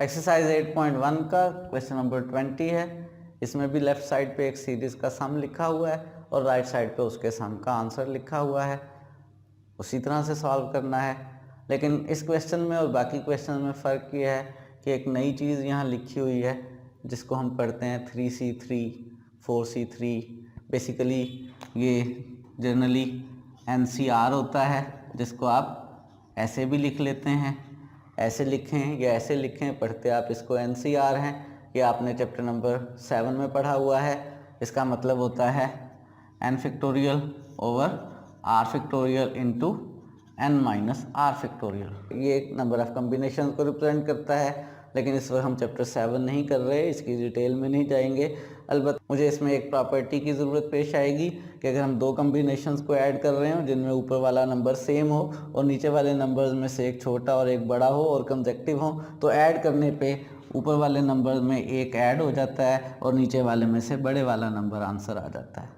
Exercise 8.1 का question number 20 है। इसमें भी लेफ्ट साइड पे एक सीरीज का सम लिखा हुआ है और राइट साइड पे उसके सम का आंसर लिखा हुआ है। उसी तरह से सॉल्व करना है, लेकिन इस क्वेश्चन में और बाकी क्वेश्चन में फ़र्क ये है कि एक नई चीज़ यहाँ लिखी हुई है जिसको हम पढ़ते हैं 3C3 4C3। बेसिकली ये जनरली NCR होता है, जिसको आप ऐसे भी लिख लेते हैं, ऐसे लिखें या ऐसे लिखें, पढ़ते आप इसको NCR हैं। ये आपने चैप्टर नंबर 7 में पढ़ा हुआ है। इसका मतलब होता है n factorial over r factorial into n minus r factorial. ये एक नंबर ऑफ कम्बिनेशन को रिप्रेजेंट करता है, लेकिन इस वक्त हम चैप्टर 7 नहीं कर रहे, इसकी डिटेल में नहीं जाएंगे। अलबत्त मुझे इसमें एक प्रॉपर्टी की ज़रूरत पेश आएगी कि अगर हम दो कम्बिनेशंस को ऐड कर रहे हो जिनमें ऊपर वाला नंबर सेम हो और नीचे वाले नंबर्स में से एक छोटा और एक बड़ा हो और कंसेक्टिव हो, तो ऐड करने पे ऊपर वाले नंबर में एक ऐड हो जाता है और नीचे वाले में से बड़े वाला नंबर आंसर आ जाता है।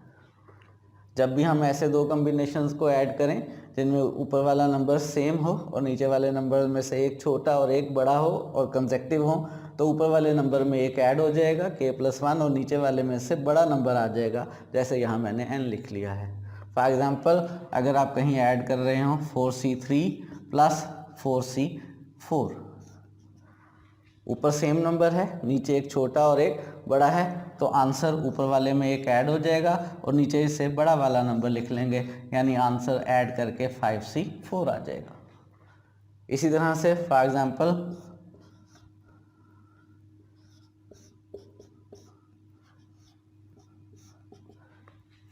जब भी हम ऐसे दो कम्बिनेशंस को ऐड करें जिनमें ऊपर वाला नंबर सेम हो और नीचे वाले नंबर में से एक छोटा और एक बड़ा हो और कंसेक्टिव हो, तो ऊपर वाले नंबर में एक ऐड हो जाएगा k+1 और नीचे वाले में से बड़ा नंबर आ जाएगा, जैसे यहाँ मैंने n लिख लिया है। फॉर एग्ज़ाम्पल, अगर आप कहीं ऐड कर रहे हो 4C3 प्लस 4C4, ऊपर सेम नंबर है, नीचे एक छोटा और एक बड़ा है, तो आंसर ऊपर वाले में एक ऐड हो जाएगा और नीचे से बड़ा वाला नंबर लिख लेंगे, यानी आंसर ऐड करके 5C4 आ जाएगा। इसी तरह से फॉर एग्जांपल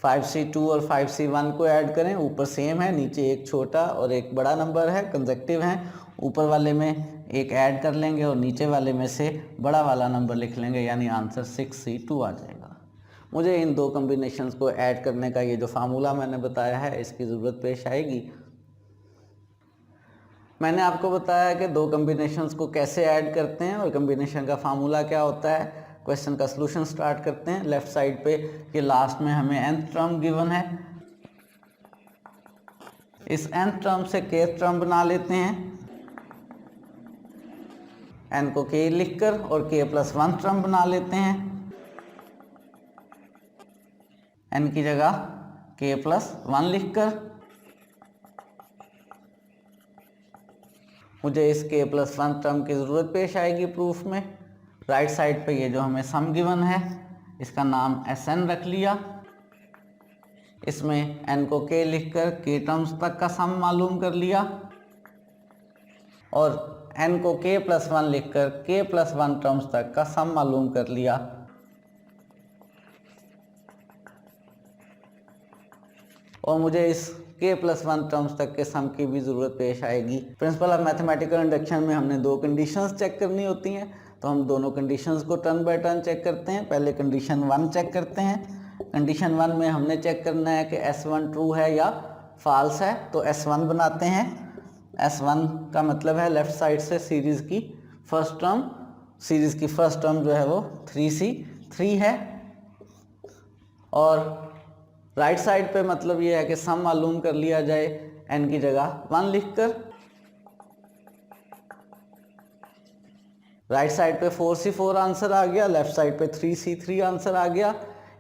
फाइव C2 और 5C1 को ऐड करें, ऊपर सेम है, नीचे एक छोटा और एक बड़ा नंबर है, कंसेक्टिव है, ऊपर वाले में एक ऐड कर लेंगे और नीचे वाले में से बड़ा वाला नंबर लिख लेंगे, यानी आंसर 6C2 आ जाएगा। मुझे इन दो कम्बिनेशंस को ऐड करने का ये जो फार्मूला मैंने बताया है, इसकी ज़रूरत पेश आएगी। मैंने आपको बताया कि दो कम्बिनेशंस को कैसे ऐड करते हैं और कम्बिनेशन का फार्मूला क्या होता है। क्वेश्चन का सलूशन स्टार्ट करते हैं। लेफ्ट साइड पे ये लास्ट में हमें nth टर्म गिवन है, इस nth टर्म से kth टर्म बना लेते हैं, n को k लिखकर, और k+1 टर्म बना लेते हैं, n की जगह k+1 लिखकर। मुझे इस k+1 टर्म की ज़रूरत पेश आएगी प्रूफ में। राइट साइड पे ये जो हमें सम गिवन है, इसका नाम Sn रख लिया, इसमें n को k लिखकर k टर्म्स तक का सम मालूम कर लिया और n को k+1 लिखकर k+1 टर्म्स तक का सम मालूम कर लिया। और मुझे इस k+1 टर्म्स तक के सम की भी ज़रूरत पेश आएगी। प्रिंसिपल ऑफ मैथमेटिकल इंडक्शन में हमने दो कंडीशंस चेक करनी होती हैं, तो हम दोनों कंडीशंस को टर्न बाय टर्न चेक करते हैं। पहले कंडीशन 1 चेक करते हैं। कंडीशन 1 में हमने चेक करना है कि S1 ट्रू है या फॉल्स है, तो S1 बनाते हैं। S1 का मतलब है लेफ़्ट साइड से सीरीज़ की फर्स्ट टर्म, सीरीज़ की फर्स्ट टर्म जो है वो 3C3 है, और राइट साइड पे मतलब ये है कि सम मालूम कर लिया जाए n की जगह 1 लिखकर। राइट साइड पे 4C4 आंसर आ गया, लेफ्ट साइड पे 3C3 आंसर आ गया।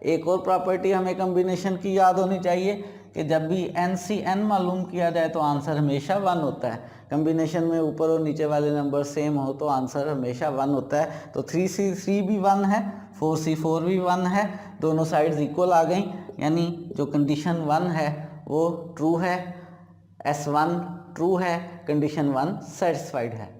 एक और प्रॉपर्टी हमें कम्बिनेशन की याद होनी चाहिए कि जब भी NCN मालूम किया जाए तो आंसर हमेशा 1 होता है। कम्बिनेशन में ऊपर और नीचे वाले नंबर सेम हो तो आंसर हमेशा 1 होता है। तो 3C3 भी 1 है, 4C4 भी 1 है, दोनों साइड्स इक्वल आ गई, यानी जो कंडीशन 1 है वो ट्रू है, S1 ट्रू है, कंडीशन 1 सेटिस्फाइड है।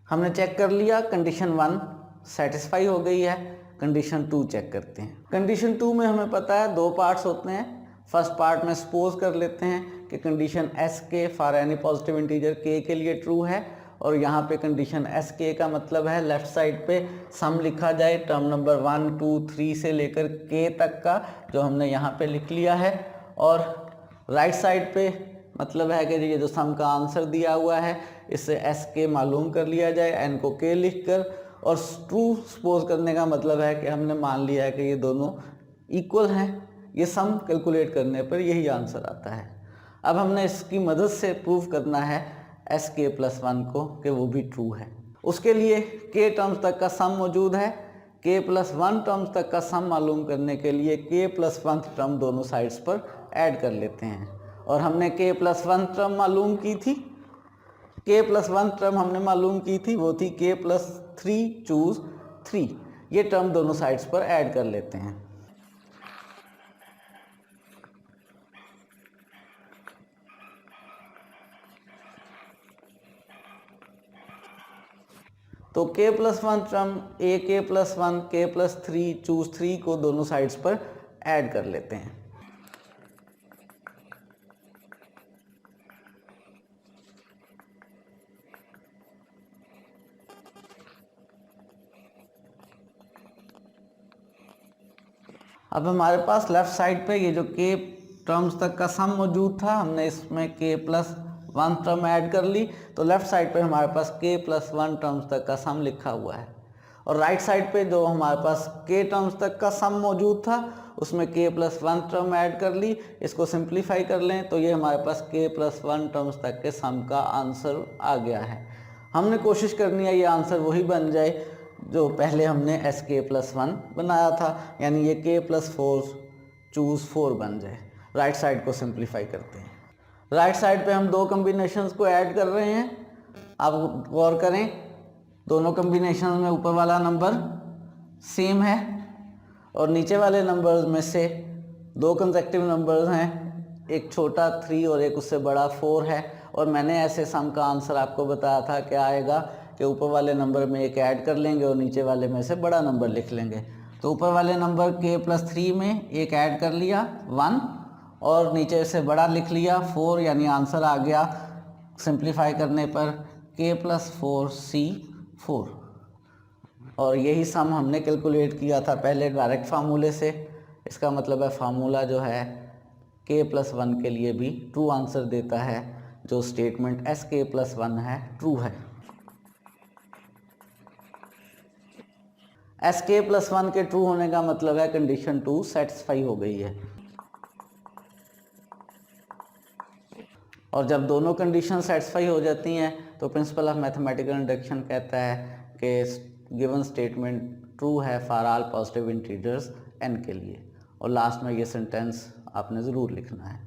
हमने चेक कर लिया, कंडीशन 1 सेटिस्फाई हो गई है। कंडीशन 2 चेक करते हैं। कंडीशन 2 में हमें पता है दो पार्ट्स होते हैं। फर्स्ट पार्ट में सपोज कर लेते हैं कि condition SK for any positive integer k के लिए ट्रू है, और यहाँ पे कंडीशन SK का मतलब है लेफ़्ट साइड पे सम लिखा जाए टर्म नंबर 1 2 3 से लेकर k तक का, जो हमने यहाँ पे लिख लिया है, और राइट साइड पे मतलब है कि ये जो सम का आंसर दिया हुआ है इससे SK मालूम कर लिया जाए n को k लिखकर, और ट्रू सपोज करने का मतलब है कि हमने मान लिया है कि ये दोनों इक्वल हैं। ये सम कैलकुलेट करने पर यही आंसर आता है। अब हमने इसकी मदद से प्रूव करना है एस के प्लस वन को कि वो भी ट्रू है। उसके लिए के टर्म्स तक का सम मौजूद है। के प्लस वन टर्म्स तक का सम मालूम करने के लिए के प्लस वन टर्म दोनों साइड्स पर ऐड कर लेते हैं। और हमने के प्लस वन टर्म मालूम की थी, के प्लस वन टर्म हमने मालूम की थी, वो थी के प्लस थ्री चूज थ्री। ये टर्म दोनों साइड्स पर ऐड कर लेते हैं। तो के प्लस वन टर्म ए के प्लस वन के प्लस थ्री चूज थ्री को दोनों साइड्स पर ऐड कर लेते हैं। अब हमारे पास लेफ्ट साइड पे ये जो के टर्म्स तक का सम मौजूद था, हमने इसमें के प्लस वन टर्म ऐड कर ली, तो लेफ्ट साइड पे हमारे पास के प्लस वन टर्म्स तक का सम लिखा हुआ है। और राइट साइड पे जो हमारे पास के टर्म्स तक का सम मौजूद था, उसमें के प्लस वन टर्म ऐड कर ली। इसको सिंप्लीफाई कर लें तो ये हमारे पास के प्लस वन टर्म्स तक के सम का आंसर आ गया है। हमने कोशिश करनी है ये आंसर वही बन जाए जो पहले हमने एस के प्लस वन बनाया था, यानी ये के प्लस फोर चूज फोर बन जाए। राइट साइड को सिंप्लीफाई करते हैं। राइट साइड पे हम दो कम्बिनेशंस को ऐड कर रहे हैं। आप गौर करें, दोनों कम्बिनेशन में ऊपर वाला नंबर सेम है और नीचे वाले नंबर्स में से दो कंसेक्टिव नंबर्स हैं, एक छोटा 3 और एक उससे बड़ा 4 है। और मैंने ऐसे सम का आंसर आपको बताया था क्या आएगा कि ऊपर वाले नंबर में एक ऐड कर लेंगे और नीचे वाले में से बड़ा नंबर लिख लेंगे। तो ऊपर वाले नंबर के प्लस 3 में एक ऐड कर लिया 1 और नीचे से बड़ा लिख लिया 4, यानी आंसर आ गया सिंप्लीफाई करने पर के प्लस 4C4। और यही सम हमने कैलकुलेट किया था पहले डायरेक्ट फार्मूले से। इसका मतलब है फार्मूला जो है के प्लस वन के लिए भी ट्रू आंसर देता है। जो स्टेटमेंट एस के प्लस वन है ट्रू है। एस के प्लस वन के ट्रू होने का मतलब है कंडीशन 2 सेटिस्फाई हो गई है। और जब दोनों कंडीशन सेटिस्फाई हो जाती हैं तो प्रिंसिपल ऑफ मैथमेटिकल इंडक्शन कहता है कि गिवन स्टेटमेंट ट्रू है for all positive integers n के लिए। और लास्ट में ये सेंटेंस आपने ज़रूर लिखना है।